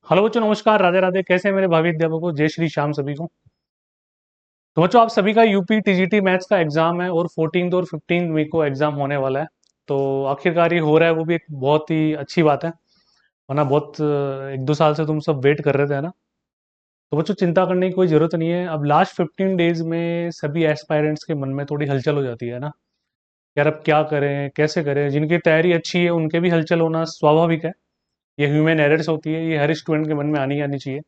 Hello बच्चों, नमस्कार, राधे राधे। कैसे हैं मेरे भावी अध्यापकों? जय श्री श्याम सभी को। तो बच्चों, आप सभी का यूपी टीजीटी मैथ्स का एग्जाम है और 14 और 15 मई को एग्जाम होने वाला है। तो आखिरकार ये हो रहा है, वो भी एक बहुत ही अच्छी बात है। वरना बहुत एक दो साल से तुम सब वेट कर रहे थे, है ना। तो बच्चों, चिंता करने की कोई जरूरत नहीं है। अब लास्ट 15 डेज में सभी एस्पायरेंट्स के मन में थोड़ी हलचल हो जाती है ना। यार, अब क्या करें, कैसे करें। जिनकी तैयारी अच्छी है उनके भी हलचल होना स्वाभाविक है। ये ह्यूमन एरर्स होती है, ये हर स्टूडेंट के मन में आनी आनी चाहिए।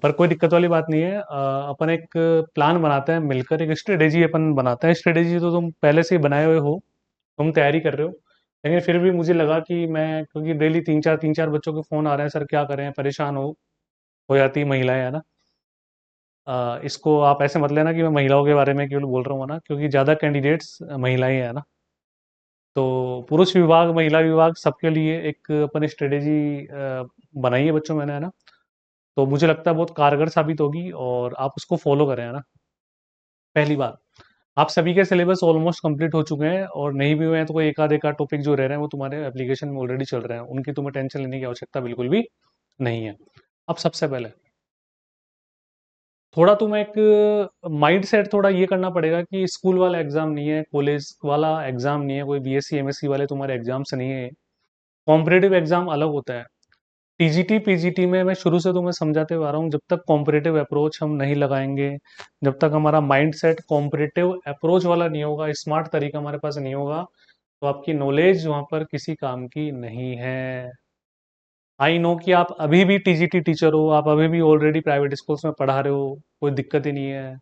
पर कोई दिक्कत वाली बात नहीं है। अपन एक प्लान बनाते हैं मिलकर, एक स्ट्रेटेजी अपन बनाते हैं। स्ट्रेटेजी तो तुम पहले से ही बनाए हुए हो, तुम तैयारी कर रहे हो। लेकिन फिर भी मुझे लगा कि मैं, क्योंकि डेली तीन चार बच्चों के फोन आ रहे हैं, सर क्या करें, परेशान हो जाती है महिलाएं, है ना। इसको आप ऐसे मत लेना कि मैं महिलाओं के बारे में केवल बोल रहा हूँ ना, क्योंकि ज़्यादा कैंडिडेट्स महिलाएं हैं ना। तो पुरुष विभाग, महिला विभाग, सबके लिए एक अपन स्ट्रेटेजी बनाई है बच्चों, मैंने, है ना। तो मुझे लगता है बहुत कारगर साबित होगी और आप उसको फॉलो करें, है ना। पहली बात, आप सभी के सिलेबस ऑलमोस्ट कंप्लीट हो चुके हैं, और नहीं भी हुए हैं तो कोई एक आध टॉपिक जो रह रहे हैं वो तुम्हारे एप्लीकेशन में ऑलरेडी चल रहे हैं, उनकी तुम्हें टेंशन लेने की आवश्यकता बिल्कुल भी नहीं है। अब सबसे पहले थोड़ा तुम्हें एक माइंड सेट थोड़ा ये करना पड़ेगा कि स्कूल वाला एग्जाम नहीं है, कॉलेज वाला एग्जाम नहीं है, कोई बीएससी एमएससी वाले तुम्हारे एग्जाम्स नहीं है। कॉम्पिटेटिव एग्जाम अलग होता है। टीजीटी पीजीटी में मैं शुरू से तुम्हें समझाते हुए आ रहा हूँ, जब तक कॉम्पिटेटिव अप्रोच हम नहीं लगाएंगे, जब तक हमारा माइंड सेट कॉम्पिटेटिव अप्रोच वाला नहीं होगा, स्मार्ट तरीका हमारे पास नहीं होगा, तो आपकी नॉलेज वहां पर किसी काम की नहीं है। आई नो कि आप अभी भी टीजीटी टीचर हो, आप अभी भी ऑलरेडी प्राइवेट स्कूल्स में पढ़ा रहे हो, कोई दिक्कत ही नहीं है।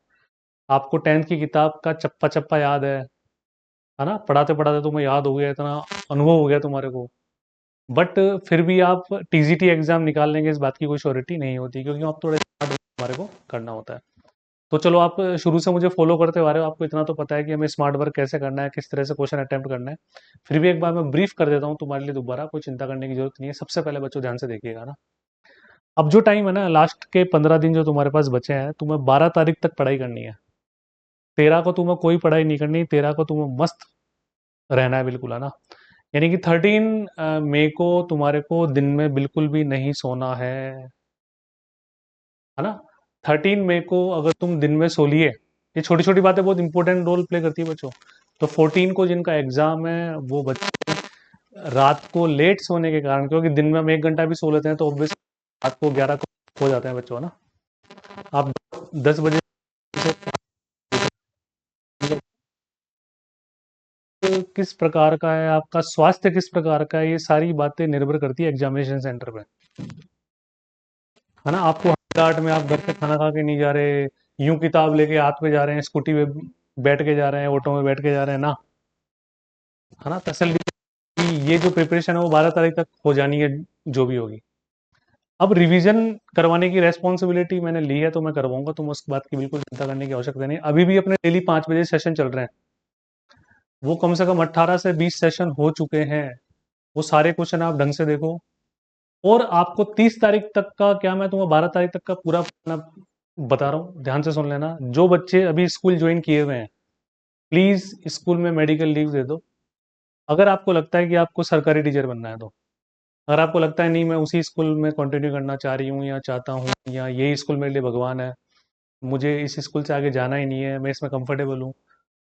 आपको 10th की किताब का चप्पा चप्पा याद है ना। पढ़ाते पढ़ाते तुम्हें याद हो गया, इतना अनुभव हो गया तुम्हारे को। बट फिर भी आप टीजीटी एग्जाम निकाल लेंगे, इस बात की कोई श्योरिटी नहीं होती, क्योंकि आप थोड़े स्मार्ट हमारे को करना होता है। तो चलो, आप शुरू से मुझे फॉलो करते आ रहे हो, आपको इतना तो पता है कि हमें स्मार्ट वर्क कैसे करना है, किस तरह से क्वेश्चन अटेम्प्ट करना है। फिर भी एक बार मैं ब्रीफ कर देता हूँ तुम्हारे लिए दोबारा, कोई चिंता करने की जरूरत नहीं है। सबसे पहले बच्चों, ध्यान से देखिएगा ना। अब जो टाइम है ना, लास्ट के 15 दिन जो तुम्हारे पास बचे हैं, तुम्हें 12 तारीख तक पढ़ाई करनी है। 13 को तुम्हें कोई पढ़ाई नहीं करनी, 13 को तुम्हें मस्त रहना है बिल्कुल, है ना। यानी कि 13 मई को तुम्हारे को दिन में बिल्कुल भी नहीं सोना है ना। 13 मई को अगर तुम दिन में सो लिए, ये छोटी छोटी बातें बहुत इंपॉर्टेंट रोल प्ले करती है बच्चों। तो 14 को जिनका एग्जाम है वो बच्चे रात को लेट सोने के कारण, क्योंकि दिन में हम 1 घंटा भी सो लेते हैं तो ऑब्वियस रात को 11 को हो जाते हैं बच्चों, है ना। आप 10 बजे से किस प्रकार का है, आपका स्वास्थ्य किस प्रकार का है, ये सारी बातें निर्भर करती है एग्जामिनेशन सेंटर पे, है ना। आपको घाट में आप घर से खाना खा के नहीं जा रहे, यूं किताब लेके हाथ में जा रहे हैं, स्कूटी पे बैठ के जा रहे हैं, ऑटो में बैठ के जा रहे हैं ना, है ना। तसल्ली की ये जो प्रिपरेशन है वो 12 तारीख तक हो जानी है, जो भी होगी। अब रिवीजन करवाने की रेस्पॉन्सिबिलिटी मैंने ली है, तो मैं करवाऊंगा, तुम उस बात की बिल्कुल चिंता करने की आवश्यकता नहीं। अभी भी अपने डेली 5 बजे सेशन चल रहे हैं, वो कम से कम 18 से 20 सेशन हो चुके हैं। वो सारे क्वेश्चन आप ढंग से देखो। और आपको 30 तारीख तक का क्या, मैं तुम्हें 12 तारीख तक का पूरा अपना बता रहा हूँ, ध्यान से सुन लेना। जो बच्चे अभी स्कूल ज्वाइन किए हुए हैं, प्लीज स्कूल में मेडिकल लीव दे दो। अगर आपको लगता है कि आपको सरकारी टीचर बनना है तो, अगर आपको लगता है नहीं मैं उसी स्कूल में कंटिन्यू करना चाह रही हूँ या चाहता हूँ, या यही स्कूल मेरे लिए भगवान है, मुझे इस स्कूल से आगे जाना ही नहीं है, मैं इसमें कंफर्टेबल हूँ,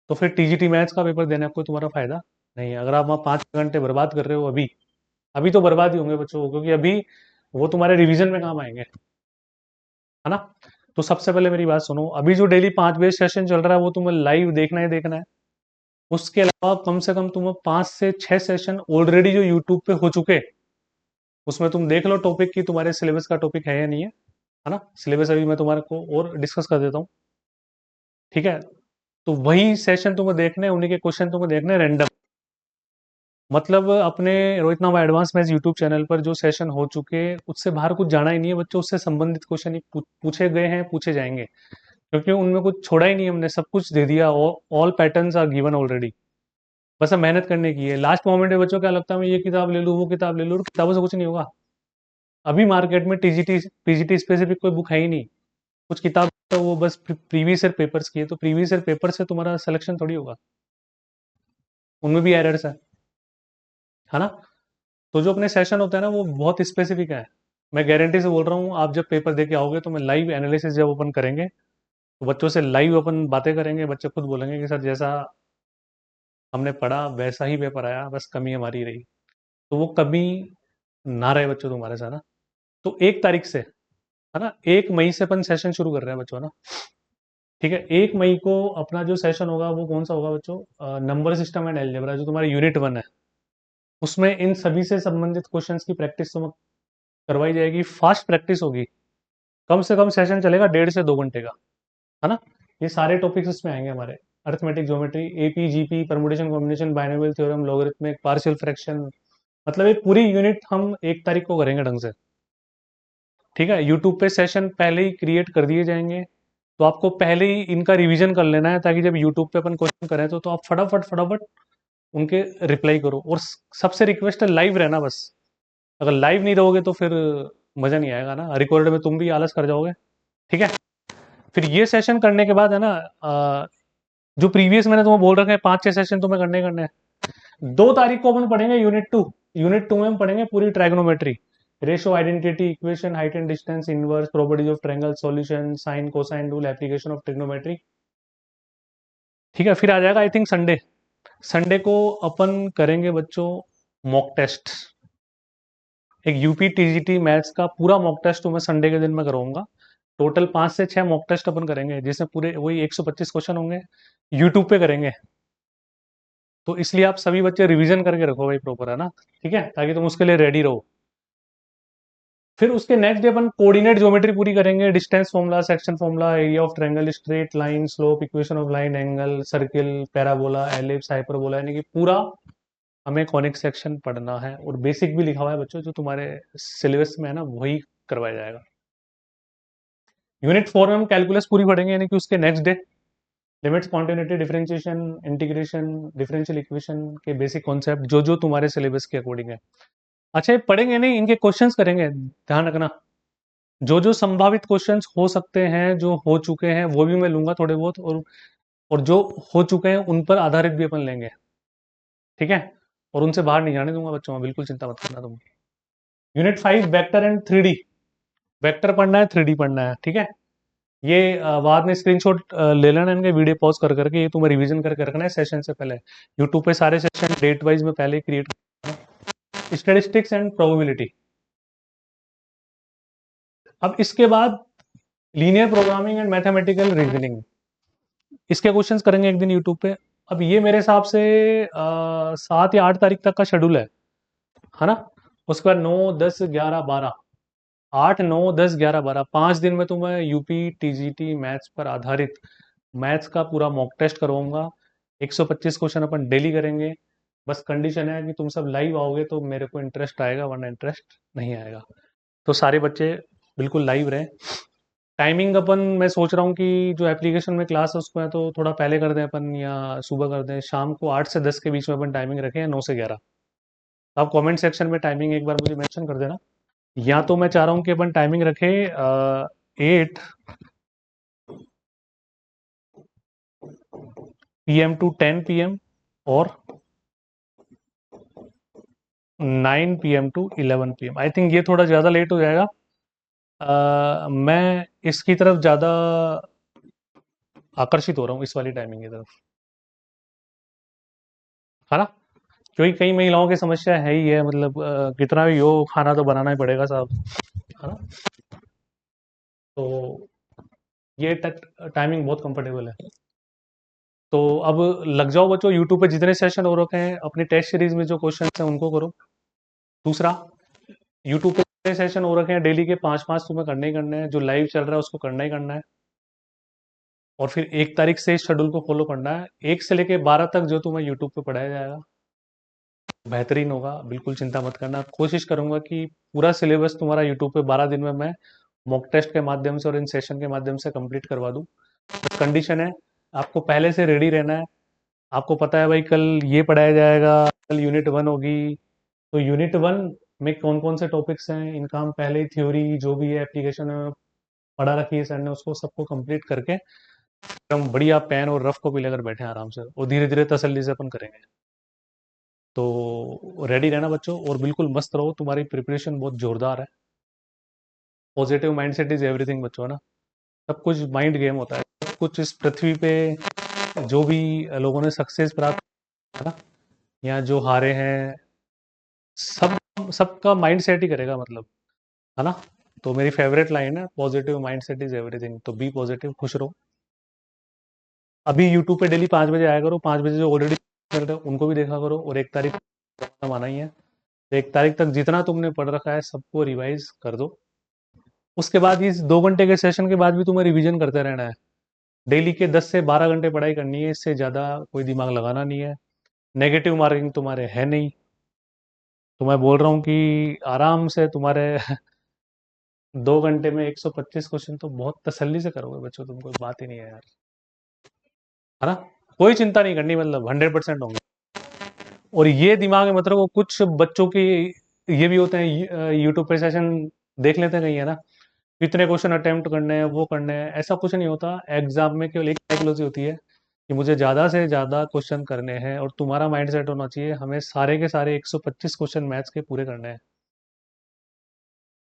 तो फिर टीजीटी मैथ्स का पेपर देने आपको तुम्हारा फायदा नहीं है। अगर आप वहाँ 5 घंटे बर्बाद कर रहे हो अभी, अभी तो बर्बाद ही होंगे बच्चों को, क्योंकि अभी वो तुम्हारे रिवीजन में काम आएंगे, है ना। तो सबसे पहले मेरी बात सुनो, अभी जो डेली 5 बजे सेशन चल रहा है वो तुम्हें लाइव देखना ही देखना है। उसके अलावा कम से कम तुम्हें 5 से 6 सेशन ऑलरेडी जो यूट्यूब पे हो चुके, उसमें तुम देख लो टॉपिक की तुम्हारे सिलेबस का टॉपिक है या नहीं है ना। सिलेबस अभी मैं तुम्हारे को और डिस्कस कर देता हूँ, ठीक है। तो वही सेशन तुम्हें देखने हैं, उन्हीं के क्वेश्चन तुम्हें देखने हैं रैंडम। मतलब अपने रोहित नामा एडवांस मैथ्स यूट्यूब चैनल पर जो सेशन हो चुके, उससे बाहर कुछ जाना ही नहीं है बच्चों। उससे संबंधित क्वेश्चन ही पूछे गए हैं, पूछे जाएंगे, क्योंकि उनमें कुछ छोड़ा ही नहीं, हमने सब कुछ दे दिया। All patterns are given already. बस अब मेहनत करने की है। लास्ट मोमेंट में बच्चों क्या लगता है, मैं ये किताब ले लूँ, वो किताब ले लूँ, किताबों से कुछ नहीं होगा। अभी मार्केट में टीजीटी पीजीटी स्पेसिफिक कोई बुक है ही नहीं। कुछ किताब तो वो बस प्रीवियस ईयर पेपर्स की है, तो प्रीवियस ईयर पेपर से तुम्हारा सिलेक्शन थोड़ी होगा, उनमें भी एरर्स है ना। तो जो अपने सेशन होता है ना वो बहुत स्पेसिफिक है। मैं गारंटी से बोल रहा हूँ, आप जब पेपर दे के आओगे तो मैं लाइव एनालिसिस जब अपन करेंगे तो बच्चों से लाइव अपन बातें करेंगे, बच्चे खुद बोलेंगे कि सर जैसा हमने पढ़ा वैसा ही पेपर आया, बस कमी हमारी रही। तो वो कमी ना रहे बच्चों तुम्हारे साथ ना। तो 1 तारीख से, है ना, 1 मई से अपन सेशन शुरू कर रहे हैं बच्चों ना। ठीक है, 1 मई को अपना जो सेशन होगा वो कौन सा होगा बच्चों? नंबर सिस्टम एंड अलजेब्रा, जो तुम्हारा यूनिट 1 है। उसमें इन सभी से संबंधित क्वेश्चंस की प्रैक्टिस तुम करवाई जाएगी, फास्ट प्रैक्टिस होगी। कम से कम सेशन चलेगा 1.5 से 2 घंटे का, है ना। ये सारे टॉपिक्स इसमें आएंगे हमारे। Arithmetic geometry, AP, GP, permutation combination, binomial theorem, logarithmic, partial fraction, मतलब ये पूरी यूनिट हम 1 तारीख को करेंगे ढंग से। ठीक है, यूट्यूब पे सेशन पहले ही क्रिएट कर दिए जाएंगे, तो आपको पहले ही इनका रिवीजन कर लेना है, ताकि जब यूट्यूब पे अपन क्वेश्चन करें तो आप फटाफट फटाफट उनके रिप्लाई करो। और सबसे रिक्वेस्ट है लाइव रहना बस। अगर लाइव नहीं रहोगे तो फिर मजा नहीं आएगा ना, रिकॉर्ड में तुम भी आलस कर जाओगे। ठीक है, फिर ये सेशन करने के बाद है ना, जो प्रीवियस मैंने तुम्हें बोल रखा है 5-6 सेशन तुम्हें करने करने हैं। 2 तारीख को अपन पढ़ेंगे यूनिट 2। यूनिट 2 में हम पढ़ेंगे पूरी trigonometry, ratio, identity, equation, height and distance, inverse, properties of triangle, solution, sine cosine rule, application of trigonometry. ठीक है, फिर आ जाएगा आई थिंक संडे। संडे को अपन करेंगे बच्चों मॉक टेस्ट। एक यूपी टीजीटी मैथ्स का पूरा मॉक टेस्ट तो मैं संडे के दिन में कराऊंगा। टोटल 5 से 6 मॉक टेस्ट अपन करेंगे, जिसमें पूरे वही 125 क्वेश्चन होंगे, यूट्यूब पे करेंगे। तो इसलिए आप सभी बच्चे रिवीजन करके रखो भाई प्रॉपर, है ना। ठीक है, ताकि तुम उसके लिए रेडी रहो। फिर उसके नेक्स्ट डे अपन कोऑर्डिनेट ज्योमेट्री पूरी करेंगे, distance formula, section formula, area of triangle, straight line, slope, equation of line, angle, circle, parabola, ellipse, hyperbola, यानी कि पूरा हमें कॉनिक सेक्शन पढ़ना है। और बेसिक भी लिखा हुआ है बच्चों, जो तुम्हारे सिलेबस में है ना वही करवाया जाएगा। यूनिट 4 में हम कैलकुलस पूरी पढ़ेंगे, यानी कि उसके next day limits, continuity, differentiation, integration, differential equation के बेसिक कॉन्सेप्ट जो जो तुम्हारे सिलेबस के अकॉर्डिंग है। अच्छा, ये पढ़ेंगे नहीं, इनके क्वेश्चंस करेंगे, ध्यान रखना। जो जो संभावित क्वेश्चंस हो सकते हैं, जो हो चुके हैं वो भी मैं लूंगा थोड़े बहुत, और जो हो चुके हैं उन पर आधारित भी अपन लेंगे। ठीक है, और उनसे बाहर नहीं जाने दूंगा बच्चों, बिल्कुल चिंता मत करना तुम। Unit 5 vector and 3D। Vector पढ़ना है, 3D पढ़ना है। ठीक है, ये बाद में स्क्रीनशॉट ले लेना इनके, वीडियो पॉज कर करके, ये तुम्हें रिवीजन करके रखना है सेशन से पहले। यूट्यूब पे सारे सेशन डेट वाइज में पहले क्रिएट। Statistics and probability. अब इसके बाद linear programming and mathematical reasoning, इसके क्वेश्चंस करेंगे एक दिन यूट्यूब पे। अब ये मेरे हिसाब से 7 या 8 तारीख तक का शेड्यूल है ना। उसके बाद 9, 10, 11, 12, 8, 9, 10, 11, 12, 5 दिन में तो मैं यूपी टीजीटी मैथ्स पर आधारित मैथ्स का पूरा मॉक टेस्ट करवाऊंगा। 125 क्वेश्चन अपन डेली करेंगे। बस कंडीशन है कि तुम सब लाइव आओगे तो मेरे को इंटरेस्ट आएगा, वरना इंटरेस्ट नहीं आएगा। तो सारे बच्चे बिल्कुल लाइव रहें। टाइमिंग अपन मैं सोच रहा हूँ कि जो एप्लीकेशन में क्लास है उसको है तो थोड़ा पहले कर दें अपन, या सुबह कर दें। शाम को 8 से 10 के बीच में अपन टाइमिंग रखें, या 9 से 11। आप कमेंट सेक्शन में टाइमिंग एक बार मुझे मेंशन कर देना। या तो मैं चाह रहा हूँ कि अपन टाइमिंग रखें 8 PM to 10 PM, और 9 PM to 11 PM। I think ये थोड़ा ज़्यादा लेट हो जाएगा। मैं इसकी तरफ ज़्यादा आकर्षित हो रहा हूँ, इस वाली टाइमिंग की तरफ, है ना। क्योंकि कई महिलाओं की समस्या है ही है, मतलब कितना भी हो खाना तो बनाना ही पड़ेगा साहब, है ना। तो ये टाइमिंग बहुत कंफर्टेबल है। तो अब लग जाओ बच्चों, यूट्यूब पे जितने सेशन हो रखे हैं अपनी टेस्ट सीरीज में जो क्वेश्चन हैं उनको करो। दूसरा, यूट्यूब पे जितने सेशन हो रखे हैं डेली के 5-5 तुम्हें करने ही करने हैं, जो लाइव चल रहा है उसको करना ही करना है। और फिर 1 तारीख से इस शेड्यूल को फॉलो करना है, 1 से लेके 12 तक जो तुम्हें यूट्यूब पे पढ़ाया जाएगा बेहतरीन होगा। बिल्कुल चिंता मत करना, कोशिश करूंगा कि पूरा सिलेबस तुम्हारा यूट्यूब पे 12 दिन में मैं मॉक टेस्ट के माध्यम से और इन सेशन के माध्यम से कंप्लीट करवा दूं। कंडीशन है, आपको पहले से रेडी रहना है। आपको पता है भाई कल ये पढ़ाया जाएगा, कल यूनिट 1 होगी, तो यूनिट 1 में कौन कौन से टॉपिक्स हैं इनका हम पहले ही थ्योरी जो भी है एप्लीकेशन में पढ़ा रखी है सर ने, उसको सबको कंप्लीट करके हम बढ़िया पेन और रफ कॉपी लेकर बैठे हैं आराम से, और धीरे धीरे तसल्ली से अपन करेंगे। तो रेडी रहना बच्चों, और बिल्कुल मस्त रहो, तुम्हारी प्रिपरेशन बहुत जोरदार है। पॉजिटिव माइंडसेट इज एवरीथिंग बच्चों, है ना। सब कुछ माइंड गेम होता है। सब कुछ इस पृथ्वी पे जो भी लोगों ने सक्सेस प्राप्त, है ना, या जो हारे हैं, सब सबका माइंड सेट ही करेगा मतलब, है ना। तो मेरी फेवरेट लाइन है, positive mind set is everything. तो बी पॉजिटिव, खुश रहो। अभी यूट्यूब पे डेली 5 बजे आया करो, 5 बजे जो ऑलरेडी कर रहे हो उनको भी देखा करो, और 1 तारीख माना ही है, 1 तारीख तक जितना तुमने पढ़ रखा है सबको रिवाइज कर दो। उसके बाद इस 2 घंटे के सेशन के बाद भी तुम्हें रिवीजन करते रहना है। डेली के 10 से 12 घंटे पढ़ाई करनी है, इससे ज़्यादा कोई दिमाग लगाना नहीं है। नेगेटिव मार्किंग तुम्हारे है नहीं। तो मैं बोल रहा हूँ कि आराम से तुम्हारे 2 घंटे में 125 क्वेश्चन तो बहुत तसल्ली से करोगे बच्चों, तुम, कोई बात ही नहीं है यार, है ना। कोई चिंता नहीं करनी, मतलब 100% होंगे। और ये दिमाग में मत रखो, कुछ बच्चों की ये भी होते हैं, यूट्यूब पे सेशन देख लेते हैं कहीं, है ना, इतने क्वेश्चन अटेम्प्ट करने हैं, वो करने हैं। ऐसा कुछ नहीं होता। एग्जाम में केवल एक साइकोलॉजी होती है कि मुझे ज़्यादा से ज़्यादा क्वेश्चन करने हैं, और तुम्हारा माइंड सेट होना चाहिए हमें सारे के सारे 125 क्वेश्चन मैथ्स के पूरे करने हैं।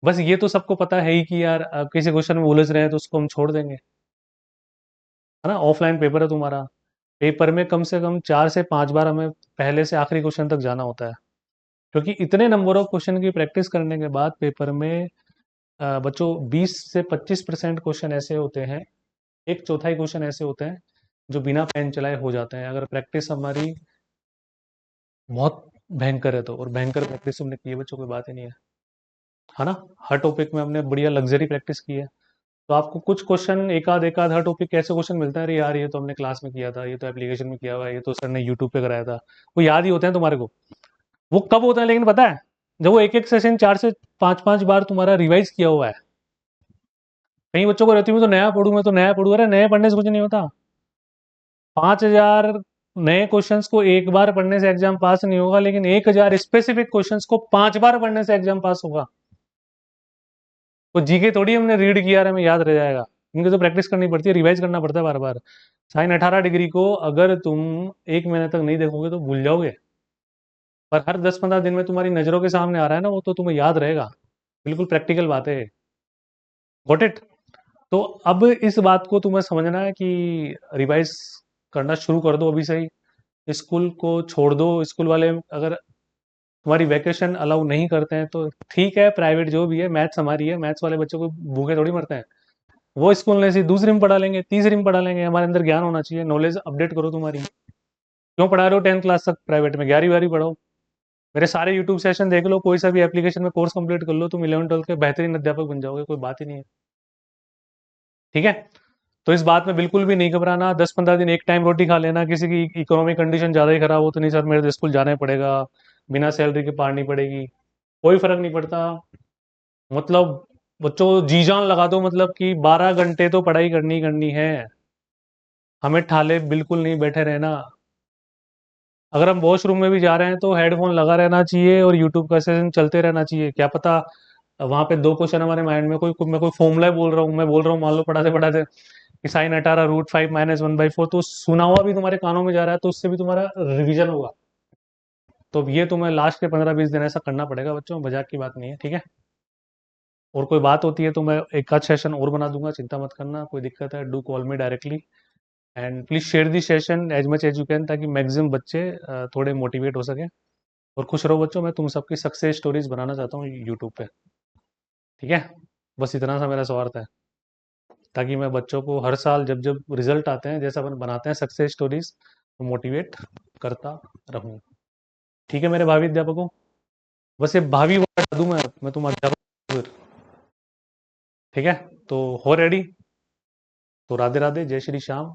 बस ये तो सबको पता है ही कि यार किसी क्वेश्चन में उलझ रहे हैं तो उसको हम छोड़ देंगे, है ना। ऑफलाइन पेपर है तुम्हारा, पेपर में कम से कम 4 से 5 बार हमें पहले से आखिरी क्वेश्चन तक जाना होता है, क्योंकि इतने नंबर ऑफ क्वेश्चन की प्रैक्टिस करने के बाद पेपर में बच्चों 20 से 25% क्वेश्चन ऐसे होते हैं, एक चौथाई क्वेश्चन ऐसे होते हैं जो बिना पेन चलाए हो जाते हैं, अगर प्रैक्टिस हमारी बहुत भयंकर है तो। और भयंकर प्रैक्टिस हमने की है बच्चों, कोई बात ही नहीं है ना। हर टॉपिक में हमने बढ़िया लग्जरी प्रैक्टिस की है। तो आपको कुछ क्वेश्चन एक आध हर टॉपिक कैसे क्वेश्चन मिलता है, अरे यार ये तो हमने क्लास में किया था, ये तो एप्लीकेशन में किया हुआ है, ये तो सर ने यूट्यूब पे कराया था, वो याद ही होते हैं तुम्हारे को। वो कब होता है लेकिन पता है, जब वो एक एक सेशन 4 से 5 5 बार तुम्हारा रिवाइज किया हुआ है। कई बच्चों को रहती है मैं तो नया पढ़ूं, मैं तो नया पढ़ूं, अरे नए पढ़ने से कुछ नहीं होता। 5,000 नए क्वेश्चंस को एक बार पढ़ने से एग्जाम पास नहीं होगा, लेकिन 1,000 स्पेसिफिक क्वेश्चंस को 5 बार पढ़ने से एग्जाम पास होगा। तो जीके थोड़ी हमने रीड किया है हमें याद रह जाएगा, इनकी तो प्रैक्टिस करनी पड़ती है, रिवाइज करना पड़ता है बार बार। साइन 18 डिग्री को अगर तुम 1 महीने तक नहीं देखोगे तो भूल जाओगे, पर हर 10 15 दिन में तुम्हारी नजरों के सामने आ रहा है ना, वो तो तुम्हें याद रहेगा। बिल्कुल प्रैक्टिकल बात है। Got it. तो अब इस बात को तुम्हें समझना है कि रिवाइज करना शुरू कर दो अभी से ही। स्कूल को छोड़ दो। स्कूल वाले अगर तुम्हारी वैकेशन अलाउ नहीं करते हैं तो ठीक है, प्राइवेट जो भी है, मैथ्स हमारी है, मैथ्स वाले बच्चों को भूखे थोड़ी मरते हैं। वो स्कूल ने सी दूसरी में पढ़ा लेंगे, तीसरी में पढ़ा लेंगे, हमारे अंदर ज्ञान होना चाहिए, नॉलेज अपडेट करो तुम्हारी। क्यों पढ़ा रहे हो 10 क्लास तक प्राइवेट में, 11वीं 12वीं पढ़ो। मेरे सारे यूट्यूब सेशन देख लो, कोई सा भी एप्लीकेशन में कोर्स कंप्लीट कर लो, तुम 11 12 के बेहतरीन अध्यापक बन जाओगे, कोई बात ही नहीं है। ठीक है। तो इस बात में बिल्कुल भी नहीं घबराना। 10 15 दिन एक टाइम रोटी खा लेना, किसी की इकोनॉमिक कंडीशन ज़्यादा ही खराब हो तो नहीं सर मेरे तो स्कूल जाना ही पड़ेगा, बिना सैलरी के पाड़नी पड़ेगी, कोई फर्क नहीं पड़ता। मतलब बच्चों जी जान लगा दो, मतलब कि 12 घंटे तो पढ़ाई करनी करनी है, हमें ठाले बिल्कुल नहीं बैठे रहना। अगर हम वॉशरूम में भी जा रहे हैं तो हेडफोन लगा रहना चाहिए और यूट्यूब का सेशन चलते रहना चाहिए। क्या पता वहां पे दो क्वेश्चन हमारे माइंड में, मैं कोई फॉर्मूला बोल रहा हूँ, मैं बोल रहा हूँ मान लो पढ़ाते पढ़ाते कि साइन 18 √5 -1/4, तो सुना हुआ भी तुम्हारे कानों में जा रहा है, तो उससे भी तुम्हारा रिवीजन होगा। तो ये तुम्हें लास्ट के 15 20 दिन ऐसा करना पड़ेगा बच्चों, मजाक की बात नहीं है, ठीक है। और कोई बात होती है तो मैं एक आध सेशन और बना दूंगा, चिंता मत करना। कोई दिक्कत है do call me directly, and please share the session as much as you can, ताकि मैक्सिमम बच्चे थोड़े मोटिवेट हो सके। और खुश रहो बच्चों, मैं तुम सबकी सक्सेस स्टोरीज बनाना चाहता हूँ यूट्यूब पे, ठीक है। बस इतना सा मेरा स्वार्थ है, ताकि मैं बच्चों को हर साल जब जब रिजल्ट आते हैं, जैसा अपन बनाते हैं सक्सेस स्टोरीज, तो मोटिवेट करता रहूँ। ठीक है मेरे भावी अध्यापकों। बस ये भावी वर्ड हटा दूं मैं तुम अध्यापक फिर, ठीक है। तो हो रेडी। तो राधे राधे, जय श्री श्याम।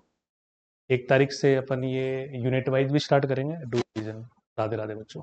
1 तारीख से अपन ये यूनिट वाइज भी स्टार्ट करेंगे, डू रिवीजन। राधे राधे बच्चों।